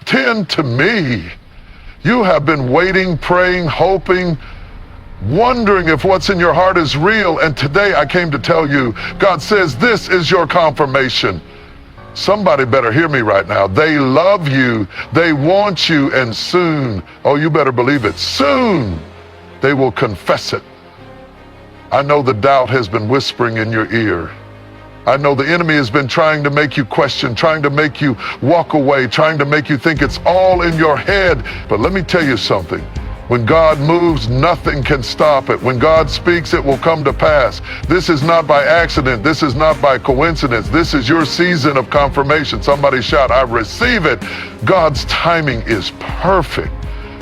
Tend to me. You have been waiting, praying, hoping, wondering if what's in your heart is real. And today I came to tell you, God says this is your confirmation. Somebody better hear me right now. They love you. They want you. And soon, oh, you better believe it, soon they will confess it. I know the doubt has been whispering in your ear. I know the enemy has been trying to make you question, trying to make you walk away, trying to make you think it's all in your head. But let me tell you something. When God moves, nothing can stop it. When God speaks, it will come to pass. This is not by accident. This is not by coincidence. This is your season of confirmation. Somebody shout, I receive it. God's timing is perfect.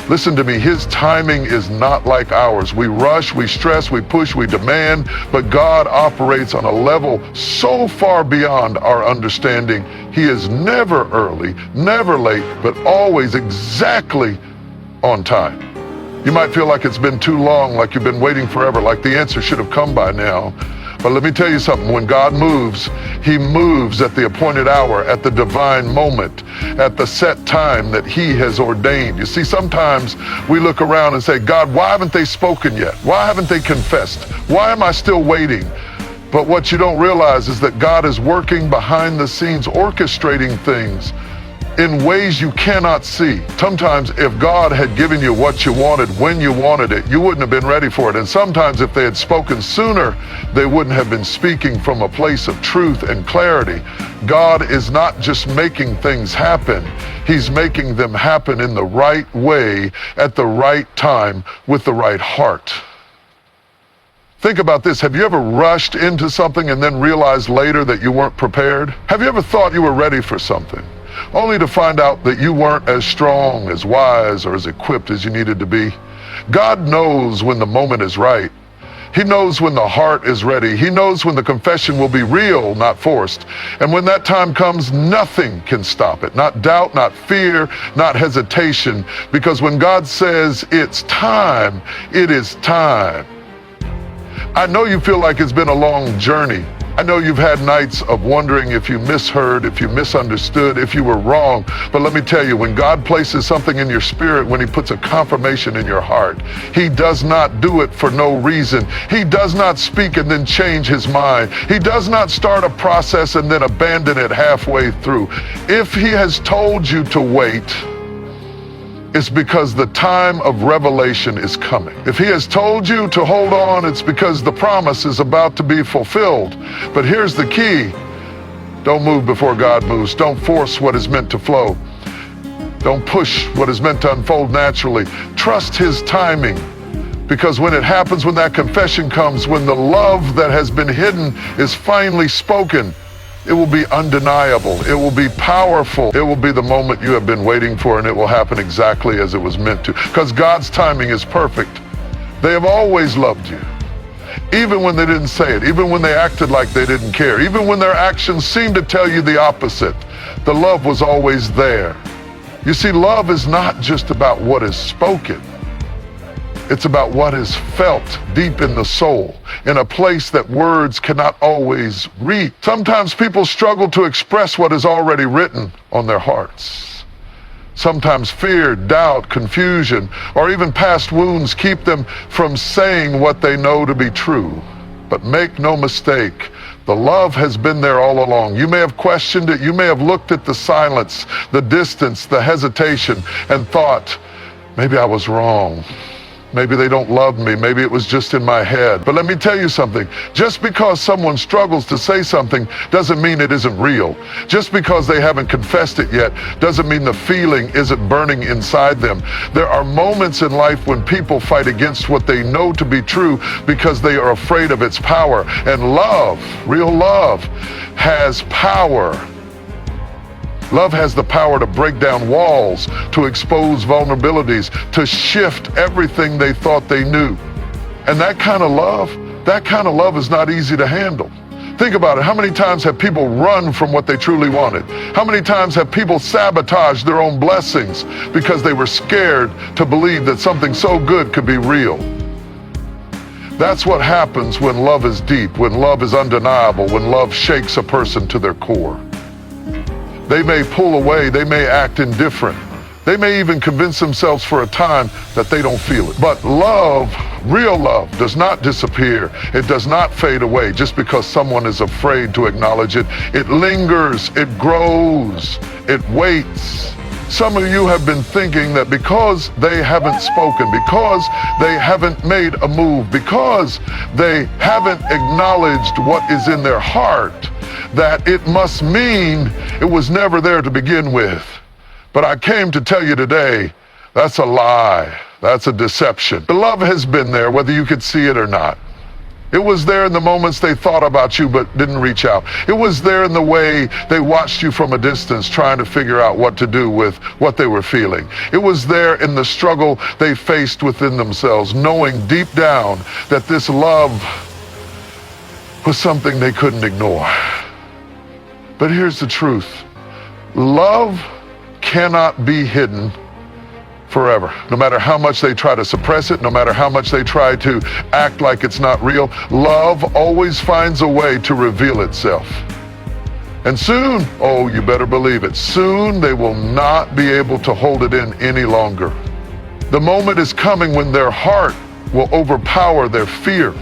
Listen to me, his timing is not like ours. We rush, we stress, we push, we demand, but God operates on a level so far beyond our understanding. He is never early, never late, but always exactly on time. You might feel like it's been too long, like you've been waiting forever, like the answer should have come by now. But let me tell you something, when God moves, he moves at the appointed hour, at the divine moment, at the set time that he has ordained. You see, sometimes we look around and say, God, why haven't they spoken yet? Why haven't they confessed? Why am I still waiting? But what you don't realize is that God is working behind the scenes, orchestrating things in ways you cannot see. Sometimes if God had given you what you wanted when you wanted it, you wouldn't have been ready for it. And sometimes if they had spoken sooner, they wouldn't have been speaking from a place of truth and clarity. God is not just making things happen. He's making them happen in the right way, at the right time, with the right heart. Think about this. Have you ever rushed into something and then realized later that you weren't prepared? Have you ever thought you were ready for something, only to find out that you weren't as strong, as wise, or as equipped as you needed to be? God knows when the moment is right. He knows when the heart is ready. He knows when the confession will be real, not forced. And when that time comes, nothing can stop it. Not doubt, not fear, not hesitation. Because when God says it's time, it is time. I know you feel like it's been a long journey. I know you've had nights of wondering if you misheard, if you misunderstood, if you were wrong. But let me tell you, when God places something in your spirit, when he puts a confirmation in your heart, he does not do it for no reason. He does not speak and then change his mind. He does not start a process and then abandon it halfway through. If he has told you to wait, it's because the time of revelation is coming. If he has told you to hold on, it's because the promise is about to be fulfilled. But here's the key. Don't move before God moves. Don't force what is meant to flow. Don't push what is meant to unfold naturally. Trust his timing. Because when it happens, when that confession comes, when the love that has been hidden is finally spoken, it will be undeniable. It will be powerful. It will be the moment you have been waiting for, and it will happen exactly as it was meant to. Because God's timing is perfect. They have always loved you. Even when they didn't say it, even when they acted like they didn't care, even when their actions seemed to tell you the opposite, the love was always there. You see, love is not just about what is spoken. It's about what is felt deep in the soul, in a place that words cannot always reach. Sometimes people struggle to express what is already written on their hearts. Sometimes fear, doubt, confusion, or even past wounds keep them from saying what they know to be true. But make no mistake, the love has been there all along. You may have questioned it. You may have looked at the silence, the distance, the hesitation, and thought, maybe I was wrong. Maybe they don't love me. Maybe it was just in my head. But let me tell you something. Just because someone struggles to say something doesn't mean it isn't real. Just because they haven't confessed it yet doesn't mean the feeling isn't burning inside them. There are moments in life when people fight against what they know to be true because they are afraid of its power. And love, real love, has power. Love has the power to break down walls, to expose vulnerabilities, to shift everything they thought they knew. And that kind of love is not easy to handle. Think about it. How many times have people run from what they truly wanted? How many times have people sabotaged their own blessings because they were scared to believe that something so good could be real? That's what happens when love is deep, when love is undeniable, when love shakes a person to their core. They may pull away, they may act indifferent, They may even convince themselves for a time that they don't feel it. But love, real love, does not disappear. It does not fade away just because someone is afraid to acknowledge it. It lingers, it grows, it waits. Some of you have been thinking that because they haven't spoken, because they haven't made a move, because they haven't acknowledged what is in their heart, that it must mean it was never there to begin with. But I came to tell you today, that's a lie. That's a deception. The love has been there, whether you could see it or not. It was there in the moments they thought about you but didn't reach out. It was there in the way they watched you from a distance trying to figure out what to do with what they were feeling. It was there in the struggle they faced within themselves, knowing deep down that this love was something they couldn't ignore. But here's the truth. Love cannot be hidden forever. No matter how much they try to suppress it, no matter how much they try to act like it's not real, love always finds a way to reveal itself. And soon, oh, you better believe it, soon they will not be able to hold it in any longer. The moment is coming when their heart will overpower their fear,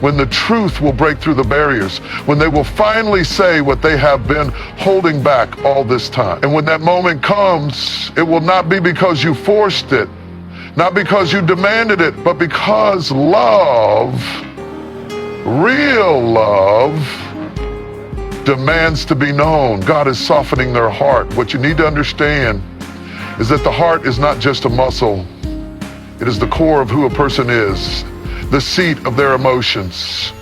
when the truth will break through the barriers, when they will finally say what they have been holding back all this time. And when that moment comes, it will not be because you forced it, not because you demanded it, but because love, real love, demands to be known. God is softening their heart. What you need to understand is that the heart is not just a muscle. It is the core of who a person is, the seat of their emotions,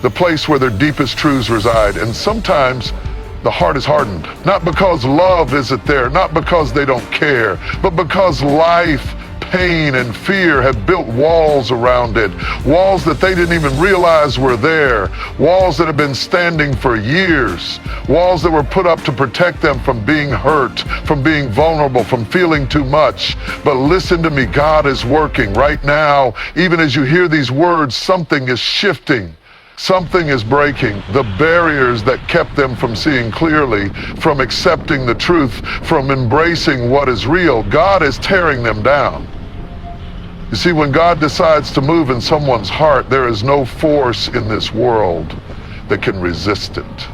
the place where their deepest truths reside. And sometimes the heart is hardened, not because love isn't there, not because they don't care, but because life, pain, and fear have built walls around it, walls that they didn't even realize were there, walls that have been standing for years, walls that were put up to protect them from being hurt, from being vulnerable, from feeling too much. But listen to me, God is working right now. Even as you hear these words, something is shifting. Something is breaking. The barriers that kept them from seeing clearly, from accepting the truth, from embracing what is real, God is tearing them down. You see, when God decides to move in someone's heart, there is no force in this world that can resist it.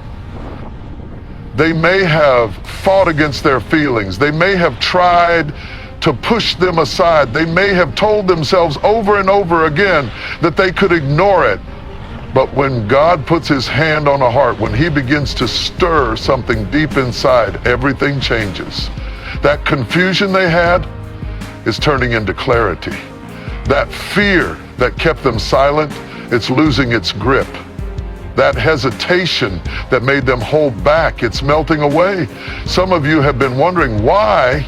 They may have fought against their feelings. They may have tried to push them aside. They may have told themselves over and over again that they could ignore it. But when God puts his hand on a heart, when he begins to stir something deep inside, everything changes. That confusion they had is turning into clarity. That fear that kept them silent, it's losing its grip. That hesitation that made them hold back, it's melting away. Some of you have been wondering, why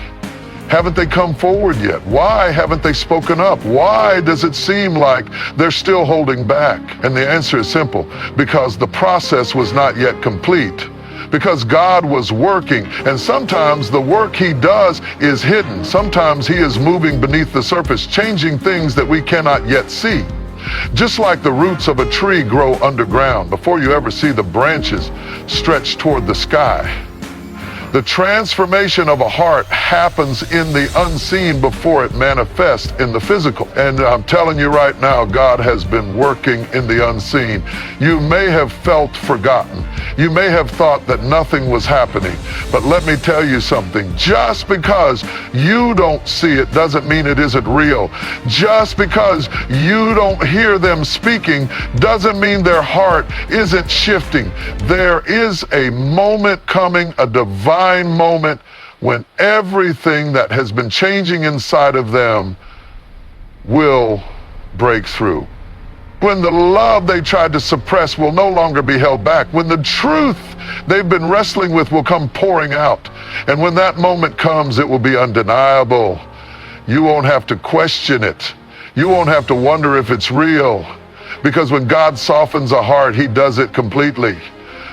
haven't they come forward yet? Why haven't they spoken up? Why does it seem like they're still holding back? And the answer is simple: because the process was not yet complete. Because God was working, and sometimes the work he does is hidden. Sometimes he is moving beneath the surface, changing things that we cannot yet see. Just like the roots of a tree grow underground before you ever see the branches stretch toward the sky. The transformation of a heart happens in the unseen before it manifests in the physical. And I'm telling you right now, God has been working in the unseen. You may have felt forgotten. You may have thought that nothing was happening. But let me tell you something. Just because you don't see it doesn't mean it isn't real. Just because you don't hear them speaking doesn't mean their heart isn't shifting. There is a moment coming, a divine moment, when everything that has been changing inside of them will break through. When the love they tried to suppress will no longer be held back. When the truth they've been wrestling with will come pouring out. And when that moment comes, it will be undeniable. You won't have to question it. You won't have to wonder if it's real. Because when God softens a heart, he does it completely.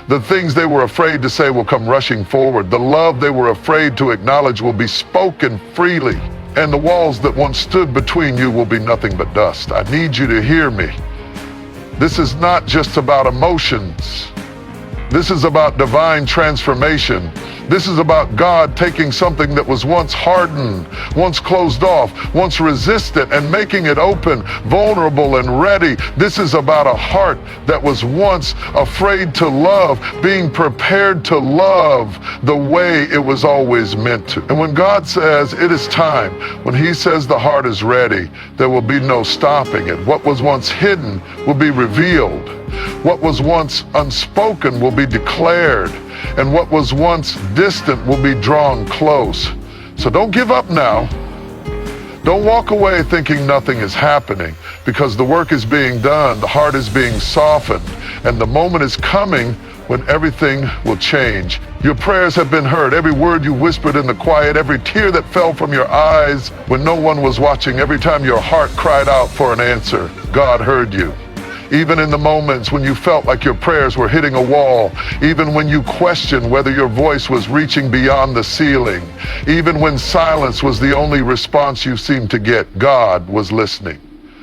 The things they were afraid to say will come rushing forward. The love they were afraid to acknowledge will be spoken freely. And the walls that once stood between you will be nothing but dust. I need you to hear me. This is not just about emotions. This is about divine transformation. This is about God taking something that was once hardened, once closed off, once resistant, and making it open, vulnerable, and ready. This is about a heart that was once afraid to love, being prepared to love the way it was always meant to. And when God says it is time, when He says the heart is ready, there will be no stopping it. What was once hidden will be revealed. What was once unspoken will be declared. And what was once distant will be drawn close. So don't give up now. Don't walk away thinking nothing is happening, because the work is being done, the heart is being softened, and the moment is coming when everything will change. Your prayers have been heard. Every word you whispered in the quiet, every tear that fell from your eyes when no one was watching, every time your heart cried out for an answer, God heard you. Even in the moments when you felt like your prayers were hitting a wall, even when you questioned whether your voice was reaching beyond the ceiling, even when silence was the only response you seemed to get, God was listening.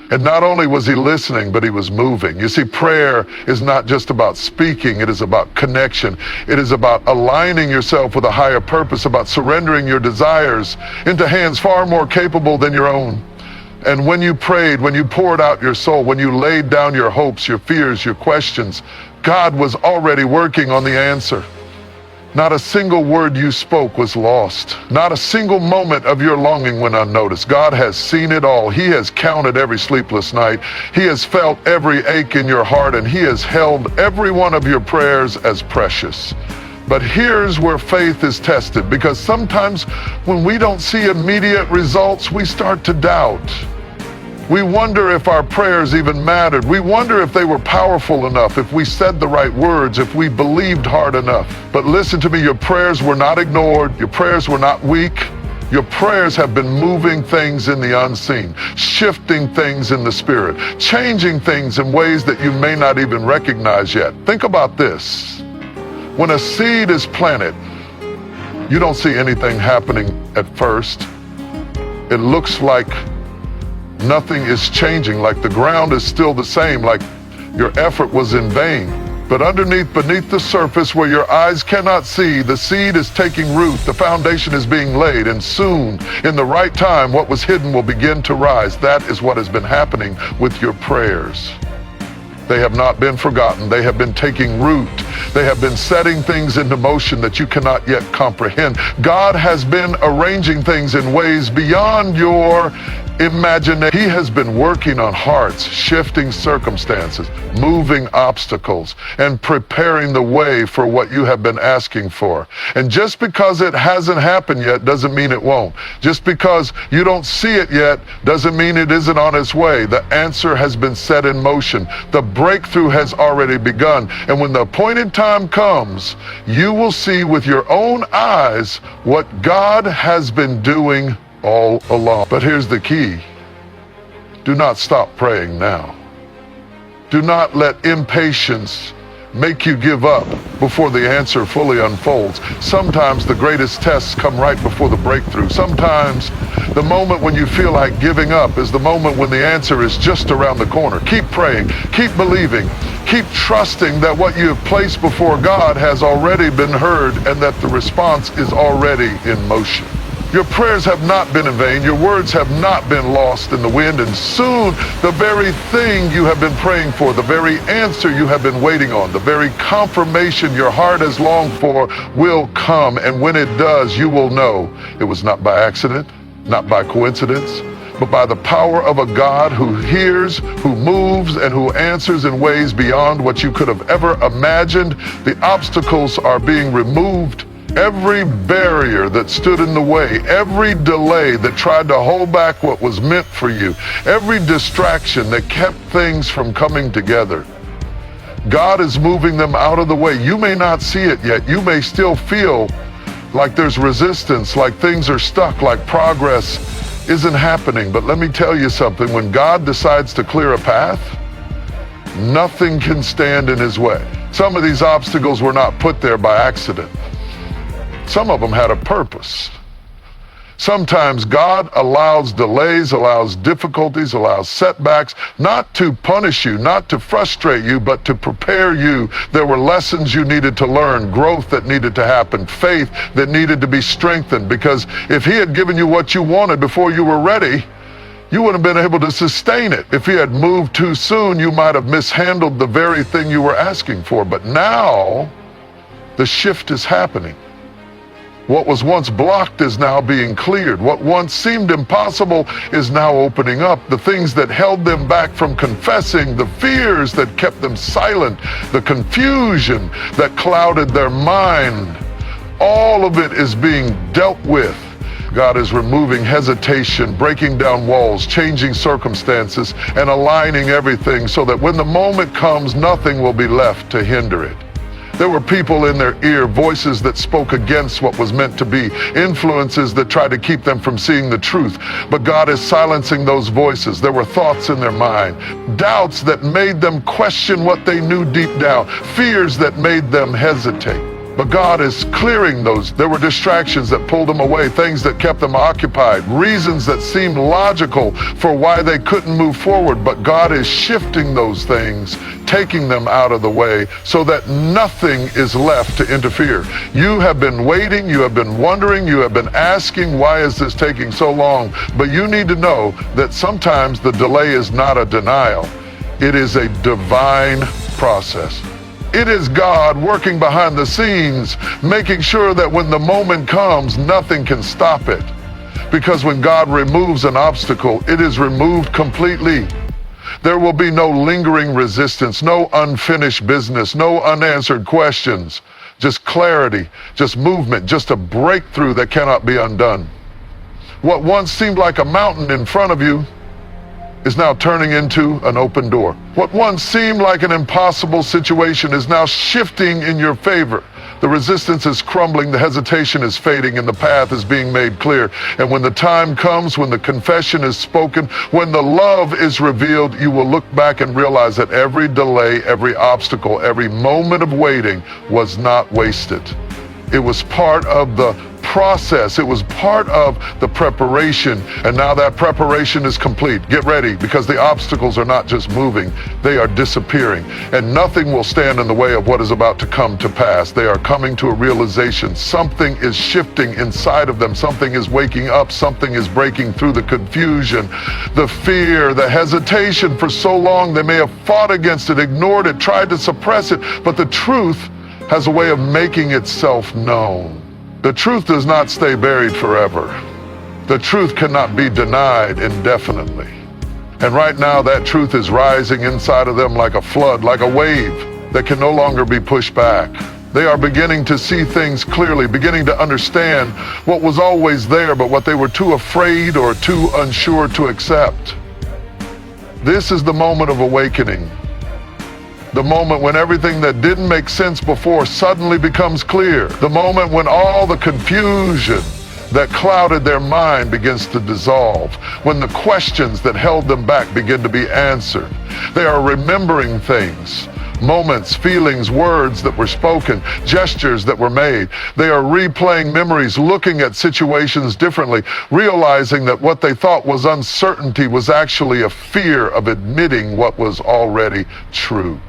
And not only was He listening, but He was moving. You see, prayer is not just about speaking, it is about connection. It is about aligning yourself with a higher purpose, about surrendering your desires into hands far more capable than your own. And when you prayed, when you poured out your soul, when you laid down your hopes, your fears, your questions, God was already working on the answer. Not a single word you spoke was lost. Not a single moment of your longing went unnoticed. God has seen it all. He has counted every sleepless night. He has felt every ache in your heart, and He has held every one of your prayers as precious. But here's where faith is tested, because sometimes when we don't see immediate results, we start to doubt. We wonder if our prayers even mattered. We wonder if they were powerful enough, if we said the right words, if we believed hard enough. But listen to me, your prayers were not ignored. Your prayers were not weak. Your prayers have been moving things in the unseen, shifting things in the spirit, changing things in ways that you may not even recognize yet. Think about this. When a seed is planted, you don't see anything happening at first. It looks like nothing is changing, like the ground is still the same, like your effort was in vain. But beneath the surface where your eyes cannot see, the seed is taking root, the foundation is being laid, and soon, in the right time, what was hidden will begin to rise. That is what has been happening with your prayers. They have not been forgotten. They have been taking root. They have been setting things into motion that you cannot yet comprehend. God has been arranging things in ways beyond your imagination. He has been working on hearts, shifting circumstances, moving obstacles, and preparing the way for what you have been asking for. And just because it hasn't happened yet doesn't mean it won't. Just because you don't see it yet doesn't mean it isn't on its way. The answer has been set in motion. The breakthrough has already begun. And when the appointed time comes, you will see with your own eyes what God has been doing all along. But here's the key. Do not stop praying now. Do not let impatience make you give up before the answer fully unfolds. Sometimes the greatest tests come right before the breakthrough. Sometimes the moment when you feel like giving up is the moment when the answer is just around the corner. Keep praying, keep believing, keep trusting that what you have placed before God has already been heard and that the response is already in motion. Your prayers have not been in vain. Your words have not been lost in the wind. And soon, the very thing you have been praying for, the very answer you have been waiting on, the very confirmation your heart has longed for will come. And when it does, you will know it was not by accident, not by coincidence, but by the power of a God who hears, who moves, and who answers in ways beyond what you could have ever imagined. The obstacles are being removed. Every barrier that stood in the way, every delay that tried to hold back what was meant for you, every distraction that kept things from coming together, God is moving them out of the way. You may not see it yet. You may still feel like there's resistance, like things are stuck, like progress isn't happening. But let me tell you something. When God decides to clear a path, nothing can stand in His way. Some of these obstacles were not put there by accident. Some of them had a purpose. Sometimes God allows delays, allows difficulties, allows setbacks, not to punish you, not to frustrate you, but to prepare you. There were lessons you needed to learn, growth that needed to happen, faith that needed to be strengthened. Because if he had given you what you wanted before you were ready, you wouldn't have been able to sustain it. If he had moved too soon, you might have mishandled the very thing you were asking for. But now, the shift is happening. What was once blocked is now being cleared. What once seemed impossible is now opening up. The things that held them back from confessing, the fears that kept them silent, the confusion that clouded their mind, all of it is being dealt with. God is removing hesitation, breaking down walls, changing circumstances, and aligning everything so that when the moment comes, nothing will be left to hinder it. There were people in their ear, voices that spoke against what was meant to be, influences that tried to keep them from seeing the truth. But God is silencing those voices. There were thoughts in their mind, doubts that made them question what they knew deep down, fears that made them hesitate. But God is clearing those. There were distractions that pulled them away, things that kept them occupied, reasons that seemed logical for why they couldn't move forward. But God is shifting those things, taking them out of the way so that nothing is left to interfere. You have been waiting, you have been wondering, you have been asking, why is this taking so long? But you need to know that sometimes the delay is not a denial. It is a divine process. It is God working behind the scenes, making sure that when the moment comes, nothing can stop it. Because when God removes an obstacle, it is removed completely. There will be no lingering resistance, no unfinished business, no unanswered questions, just clarity, just movement, just a breakthrough that cannot be undone. What once seemed like a mountain in front of you is now turning into an open door. What once seemed like an impossible situation is now shifting in your favor. The resistance is crumbling, the hesitation is fading, and the path is being made clear. And when the time comes, when the confession is spoken, when the love is revealed, you will look back and realize that every delay, every obstacle, every moment of waiting was not wasted. It was part of the process. It was part of the preparation, and now that preparation is complete. Get ready, because the obstacles are not just moving, they are disappearing, and nothing will stand in the way of what is about to come to pass. They are coming to a realization. Something is shifting inside of them. Something is waking up. Something is breaking through the confusion, the fear, the hesitation. For so long they may have fought against it, ignored it, tried to suppress it, but the truth has a way of making itself known. The truth does not stay buried forever. The truth cannot be denied indefinitely. And right now, that truth is rising inside of them like a flood, like a wave that can no longer be pushed back. They are beginning to see things clearly, beginning to understand what was always there, but what they were too afraid or too unsure to accept. This is the moment of awakening. The moment when everything that didn't make sense before suddenly becomes clear. The moment when all the confusion that clouded their mind begins to dissolve. When the questions that held them back begin to be answered. They are remembering things, moments, feelings, words that were spoken, gestures that were made. They are replaying memories, looking at situations differently, realizing that what they thought was uncertainty was actually a fear of admitting what was already true.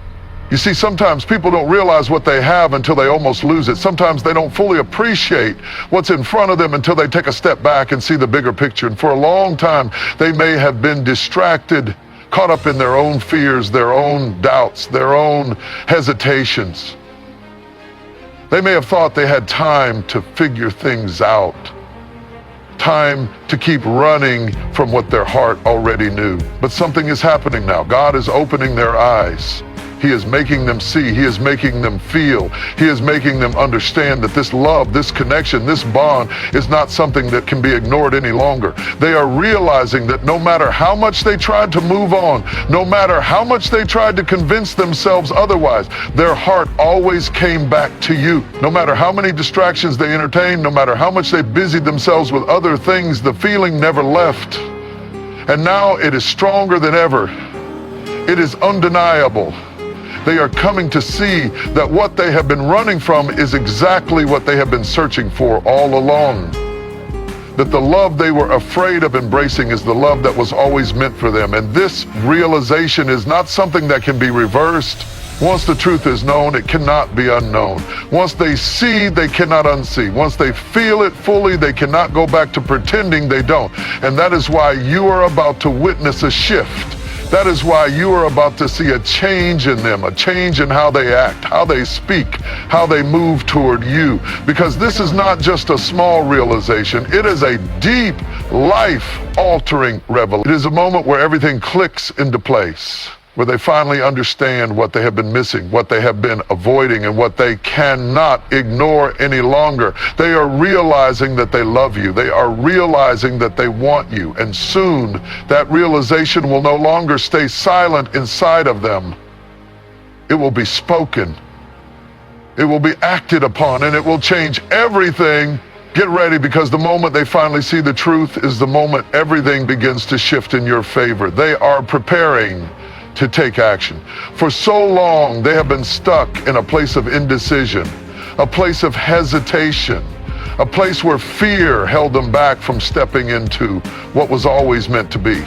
You see, sometimes people don't realize what they have until they almost lose it. Sometimes they don't fully appreciate what's in front of them until they take a step back and see the bigger picture. And for a long time, they may have been distracted, caught up in their own fears, their own doubts, their own hesitations. They may have thought they had time to figure things out, time to keep running from what their heart already knew. But something is happening now. God is opening their eyes. He is making them see. He is making them feel. He is making them understand that this love, this connection, this bond is not something that can be ignored any longer. They are realizing that no matter how much they tried to move on, no matter how much they tried to convince themselves otherwise, their heart always came back to you. No matter how many distractions they entertained, no matter how much they busied themselves with other things, the feeling never left. And now it is stronger than ever. It is undeniable. They are coming to see that what they have been running from is exactly what they have been searching for all along. that the love they were afraid of embracing is the love that was always meant for them. And this realization is not something that can be reversed. Once the truth is known, it cannot be unknown. Once they see, they cannot unsee. Once they feel it fully, they cannot go back to pretending they don't. And that is why you are about to witness a shift. That is why you are about to see a change in them, a change in how they act, how they speak, how they move toward you. Because this is not just a small realization, it is a deep, life-altering revelation. It is a moment where everything clicks into place, where they finally understand what they have been missing, what they have been avoiding, and what they cannot ignore any longer. They are realizing that they love you. They are realizing that they want you. And soon, that realization will no longer stay silent inside of them. It will be spoken. It will be acted upon, and it will change everything. Get ready, because the moment they finally see the truth is the moment everything begins to shift in your favor. They are preparing to take action. For so long, they have been stuck in a place of indecision, a place of hesitation, a place where fear held them back from stepping into what was always meant to be.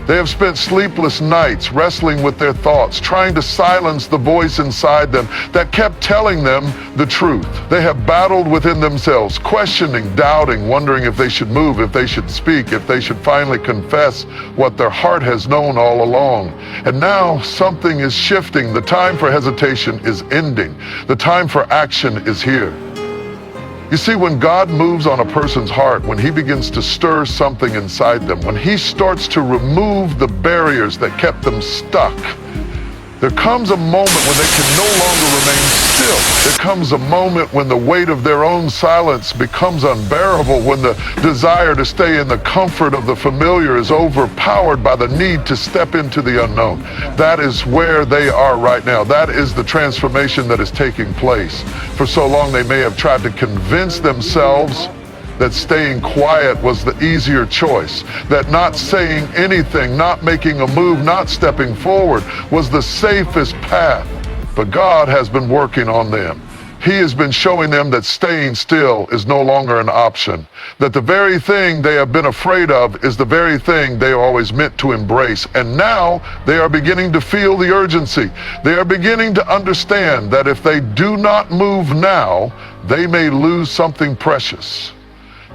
They have spent sleepless nights wrestling with their thoughts, trying to silence the voice inside them that kept telling them the truth. They have battled within themselves, questioning, doubting, wondering if they should move, if they should speak, if they should finally confess what their heart has known all along. And now something is shifting. The time for hesitation is ending. The time for action is here. You see, when God moves on a person's heart, when he begins to stir something inside them, when he starts to remove the barriers that kept them stuck, there comes a moment when they can no longer remain still. There comes a moment when the weight of their own silence becomes unbearable, when the desire to stay in the comfort of the familiar is overpowered by the need to step into the unknown. That is where they are right now. That is the transformation that is taking place. For so long, they may have tried to convince themselves that staying quiet was the easier choice, that not saying anything, not making a move, not stepping forward was the safest path. But God has been working on them. He has been showing them that staying still is no longer an option, that the very thing they have been afraid of is the very thing they are always meant to embrace. And now they are beginning to feel the urgency. They are beginning to understand that if they do not move now, they may lose something precious.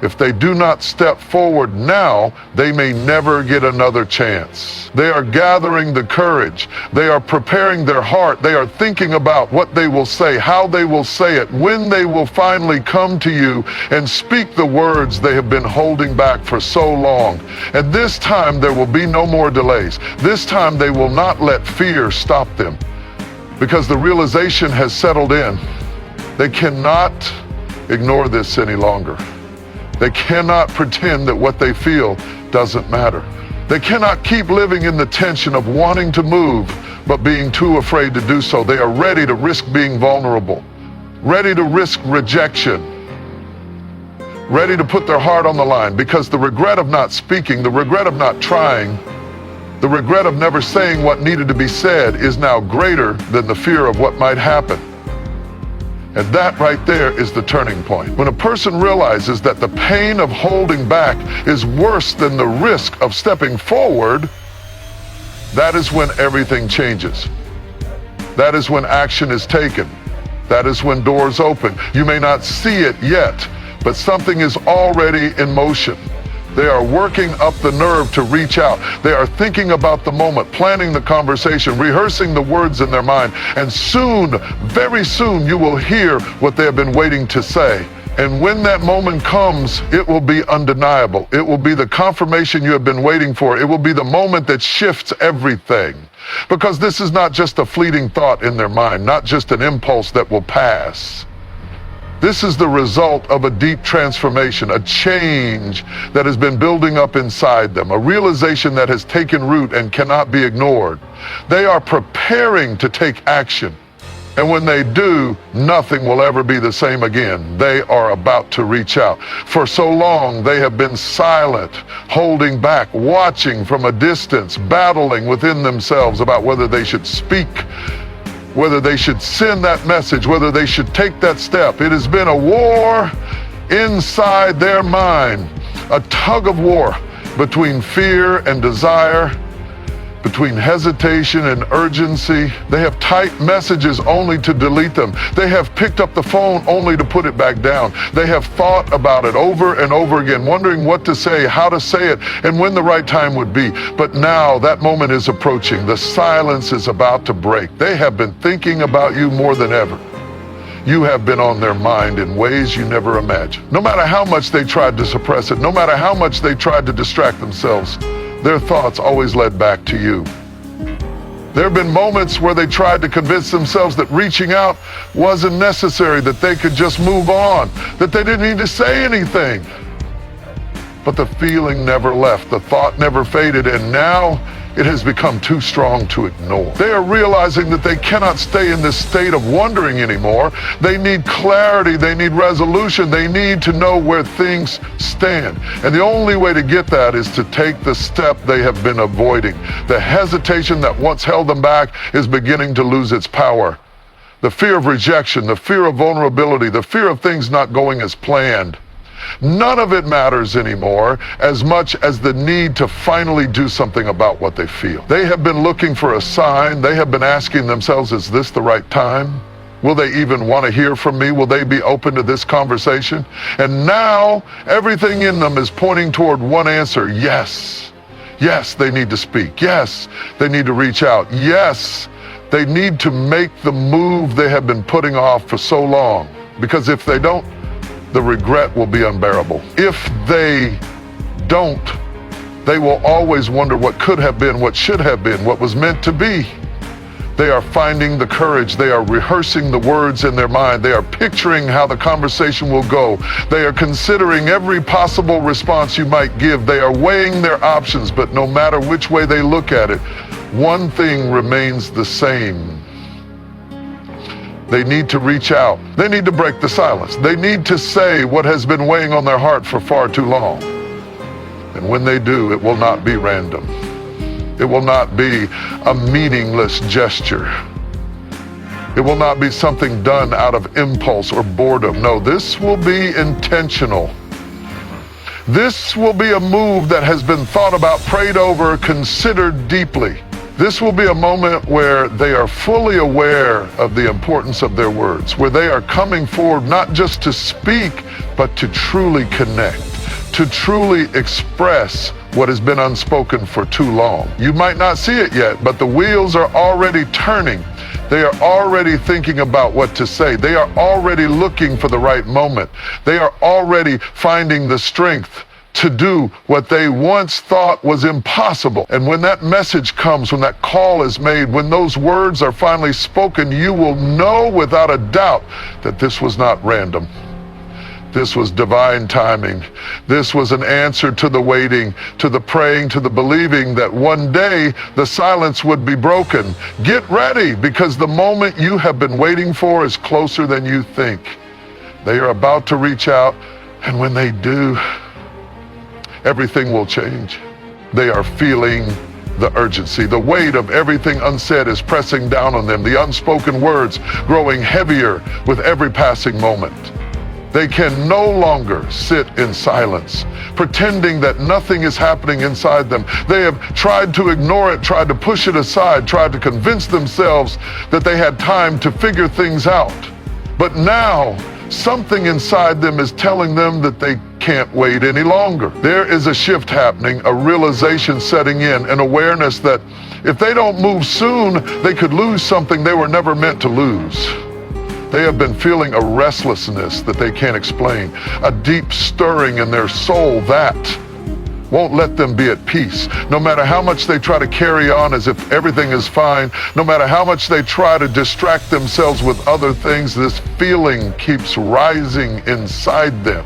If they do not step forward now, they may never get another chance. They are gathering the courage. They are preparing their heart. They are thinking about what they will say, how they will say it, when they will finally come to you and speak the words they have been holding back for so long. And this time there will be no more delays. This time they will not let fear stop them, because the realization has settled in. They cannot ignore this any longer. They cannot pretend that what they feel doesn't matter. They cannot keep living in the tension of wanting to move, but being too afraid to do so. They are ready to risk being vulnerable, ready to risk rejection, ready to put their heart on the line, because the regret of not speaking, the regret of not trying, the regret of never saying what needed to be said is now greater than the fear of what might happen. And that right there is the turning point. When a person realizes that the pain of holding back is worse than the risk of stepping forward, that is when everything changes. That is when action is taken. That is when doors open. You may not see it yet, but something is already in motion. They are working up the nerve to reach out. They are thinking about the moment, planning the conversation, rehearsing the words in their mind. And soon, very soon, you will hear what they have been waiting to say. And when that moment comes, it will be undeniable. It will be the confirmation you have been waiting for. It will be the moment that shifts everything. Because this is not just a fleeting thought in their mind, not just an impulse that will pass. This is the result of a deep transformation, a change that has been building up inside them, a realization that has taken root and cannot be ignored. They are preparing to take action. And when they do, nothing will ever be the same again. They are about to reach out. For so long, they have been silent, holding back, watching from a distance, battling within themselves about whether they should speak, whether they should send that message, whether they should take that step. It has been a war inside their mind. a tug of war between fear and desire, between hesitation and urgency. They have typed messages only to delete them. They have picked up the phone only to put it back down. They have thought about it over and over again, wondering what to say, how to say it, and when the right time would be. But now that moment is approaching. The silence is about to break. They have been thinking about you more than ever. You have been on their mind in ways you never imagined. No matter how much they tried to suppress it, no matter how much they tried to distract themselves, their thoughts always led back to you. There have been moments where they tried to convince themselves that reaching out wasn't necessary, that they could just move on, that they didn't need to say anything. But the feeling never left, the thought never faded, and now it has become too strong to ignore. They are realizing that they cannot stay in this state of wondering anymore. They need clarity, they need resolution, they need to know where things stand. And the only way to get that is to take the step they have been avoiding. The hesitation that once held them back is beginning to lose its power. The fear of rejection, the fear of vulnerability, the fear of things not going as planned. None of it matters anymore as much as the need to finally do something about what they feel. They have been looking for a sign. They have been asking themselves, is this the right time? Will they even want to hear from me? Will they be open to this conversation? And now everything in them is pointing toward one answer: yes. Yes, they need to speak. Yes, they need to reach out. Yes, they need to make the move they have been putting off for so long. Because if they don't, the regret will be unbearable. If they don't, they will always wonder what could have been, what should have been, what was meant to be. They are finding the courage. They are rehearsing the words in their mind. They are picturing how the conversation will go. They are considering every possible response you might give. They are weighing their options, but no matter which way they look at it, one thing remains the same. They need to reach out. They need to break the silence. They need to say what has been weighing on their heart for far too long. And when they do, it will not be random. It will not be a meaningless gesture. It will not be something done out of impulse or boredom. No, this will be intentional. This will be a move that has been thought about, prayed over, considered deeply. This will be a moment where they are fully aware of the importance of their words, where they are coming forward not just to speak, but to truly connect, to truly express what has been unspoken for too long. You might not see it yet, but the wheels are already turning. They are already thinking about what to say. They are already looking for the right moment. They are already finding the strength to do what they once thought was impossible. And when that message comes, when that call is made, when those words are finally spoken, you will know without a doubt that this was not random. This was divine timing. This was an answer to the waiting, to the praying, to the believing that one day the silence would be broken. Get ready, because the moment you have been waiting for is closer than you think. They are about to reach out, and when they do, everything will change. They are feeling the urgency. The weight of everything unsaid is pressing down on them. The unspoken words growing heavier with every passing moment. They can no longer sit in silence, pretending that nothing is happening inside them. They have tried to ignore it, tried to push it aside, tried to convince themselves that they had time to figure things out. But now, something inside them is telling them that they can't wait any longer. There is a shift happening, a realization setting in, an awareness that if they don't move soon, they could lose something they were never meant to lose. They have been feeling a restlessness that they can't explain, a deep stirring in their soul that won't let them be at peace. No matter how much they try to carry on as if everything is fine, no matter how much they try to distract themselves with other things, this feeling keeps rising inside them.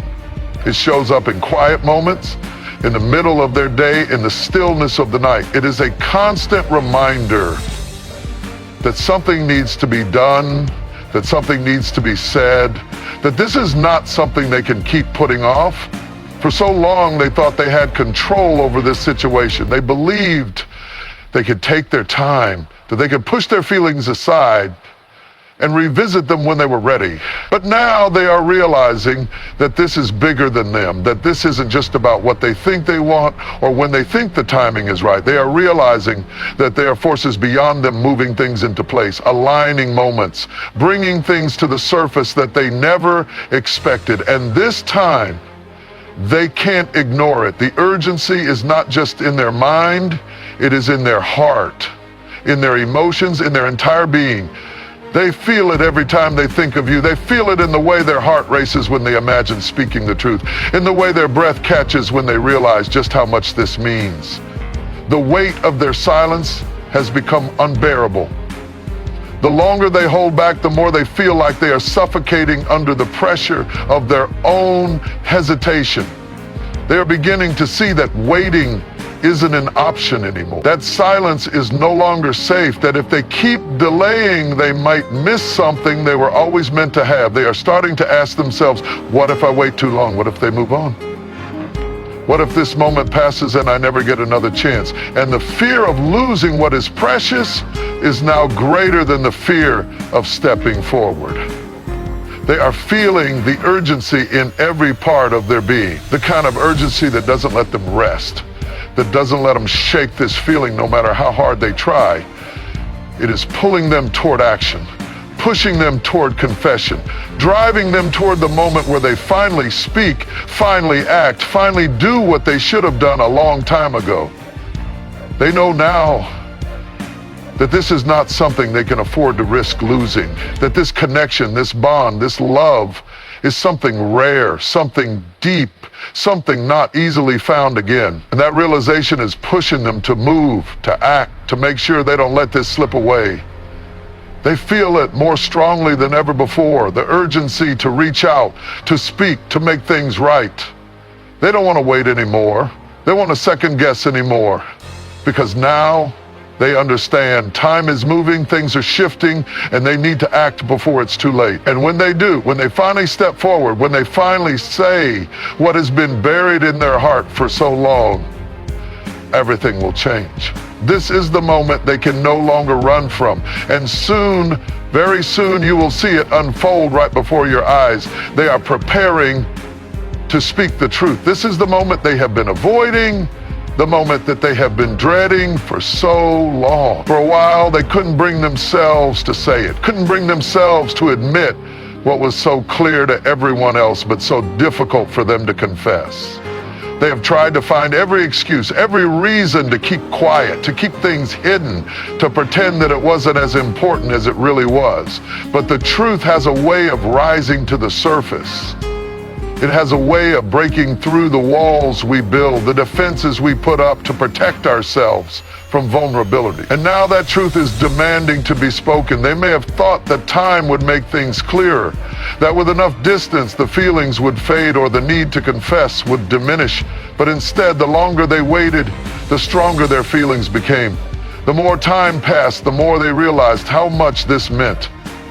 It shows up in quiet moments, in the middle of their day, in the stillness of the night. It is a constant reminder that something needs to be done, that something needs to be said, that this is not something they can keep putting off. For so long, they thought they had control over this situation. They believed they could take their time, that they could push their feelings aside, and revisit them when they were ready. But now they are realizing that this is bigger than them, that this isn't just about what they think they want or when they think the timing is right. They are realizing that there are forces beyond them moving things into place, aligning moments, bringing things to the surface that they never expected. And this time, they can't ignore it. The urgency is not just in their mind, it is in their heart, in their emotions, in their entire being. They feel it every time they think of you. They feel it in the way their heart races when they imagine speaking the truth, in the way their breath catches when they realize just how much this means. The weight of their silence has become unbearable. The longer they hold back, the more they feel like they are suffocating under the pressure of their own hesitation. They are beginning to see that waiting isn't an option anymore. That silence is no longer safe, that if they keep delaying, they might miss something they were always meant to have. They are starting to ask themselves, what if I wait too long? What if they move on? What if this moment passes and I never get another chance? And the fear of losing what is precious is now greater than the fear of stepping forward. They are feeling the urgency in every part of their being, the kind of urgency that doesn't let them rest, that doesn't let them shake this feeling no matter how hard they try. It is pulling them toward action, pushing them toward confession, driving them toward the moment where they finally speak, finally act, finally do what they should have done a long time ago. They know now that this is not something they can afford to risk losing, that this connection, this bond, this love is something rare, something deep, something not easily found again. And that realization is pushing them to move, to act, to make sure they don't let this slip away. They feel it more strongly than ever before, the urgency to reach out, to speak, to make things right. They don't want to wait anymore. They want to second guess anymore, because now they understand time is moving, things are shifting, and they need to act before it's too late. And when they do, when they finally step forward, when they finally say what has been buried in their heart for so long, everything will change. This is the moment they can no longer run from. And soon, very soon, you will see it unfold right before your eyes. They are preparing to speak the truth. This is the moment they have been avoiding, the moment that they have been dreading for so long. For a while, they couldn't bring themselves to say it, couldn't bring themselves to admit what was so clear to everyone else, but so difficult for them to confess. They have tried to find every excuse, every reason to keep quiet, to keep things hidden, to pretend that it wasn't as important as it really was. But the truth has a way of rising to the surface. It has a way of breaking through the walls we build, the defenses we put up to protect ourselves from vulnerability. And now that truth is demanding to be spoken. They may have thought that time would make things clearer, that with enough distance the feelings would fade or the need to confess would diminish. But instead, the longer they waited, the stronger their feelings became. The more time passed, the more they realized how much this meant,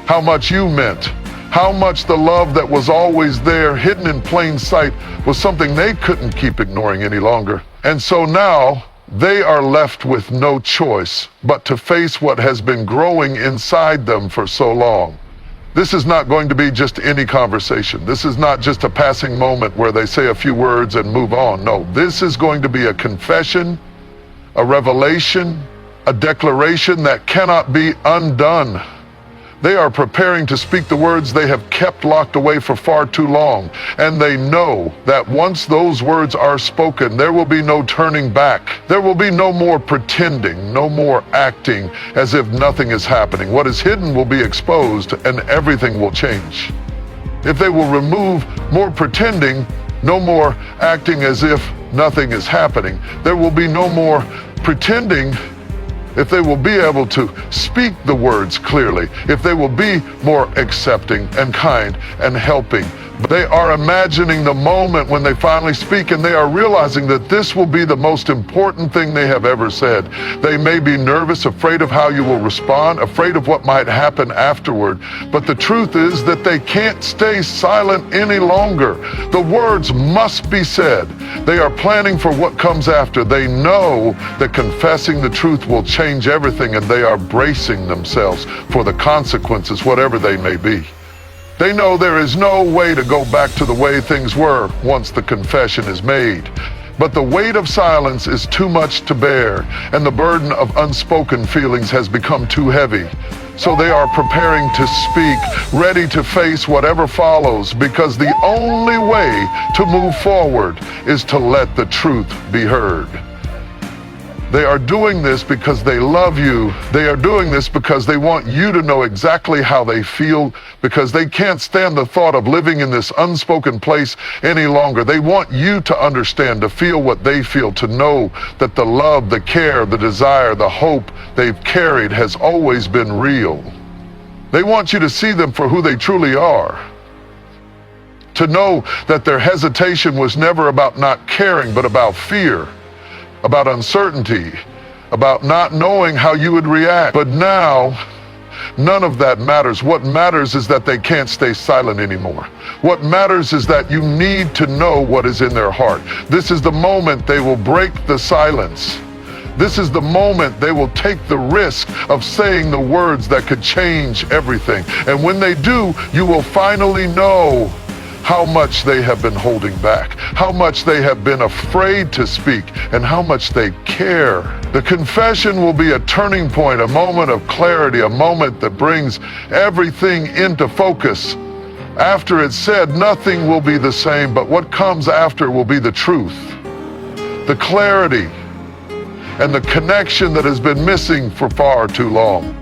how much you meant, how much the love that was always there, hidden in plain sight, was something they couldn't keep ignoring any longer. And so now, they are left with no choice but to face what has been growing inside them for so long. This is not going to be just any conversation. This is not just a passing moment where they say a few words and move on. No, this is going to be a confession, a revelation, a declaration that cannot be undone. They are preparing to speak the words they have kept locked away for far too long. And they know that once those words are spoken, there will be no turning back. There will be no more pretending, no more acting as if nothing is happening. What is hidden will be exposed and everything will change. If they will remove more pretending, no more acting as if nothing is happening. There will be no more pretending. If they will be able to speak the words clearly, if they will be more accepting and kind and helping, They are imagining the moment when they finally speak, and they are realizing that this will be the most important thing they have ever said. They may be nervous, afraid of how you will respond, afraid of what might happen afterward. But the truth is that they can't stay silent any longer. The words must be said. They are planning for what comes after. They know that confessing the truth will change everything, and they are bracing themselves for the consequences, whatever they may be. They know there is no way to go back to the way things were once the confession is made. But the weight of silence is too much to bear, and the burden of unspoken feelings has become too heavy. So they are preparing to speak, ready to face whatever follows, because the only way to move forward is to let the truth be heard. They are doing this because they love you. They are doing this because they want you to know exactly how they feel, because they can't stand the thought of living in this unspoken place any longer. They want you to understand, to feel what they feel, to know that the love, the care, the desire, the hope they've carried has always been real. They want you to see them for who they truly are. To know that their hesitation was never about not caring, but about fear, about uncertainty, about not knowing how you would react. But now, none of that matters. What matters is that they can't stay silent anymore. What matters is that you need to know what is in their heart. This is the moment they will break the silence. This is the moment they will take the risk of saying the words that could change everything. And when they do, you will finally know how much they have been holding back, how much they have been afraid to speak, and how much they care. The confession will be a turning point, a moment of clarity, a moment that brings everything into focus. After it's said, nothing will be the same, but what comes after will be the truth, the clarity, and the connection that has been missing for far too long.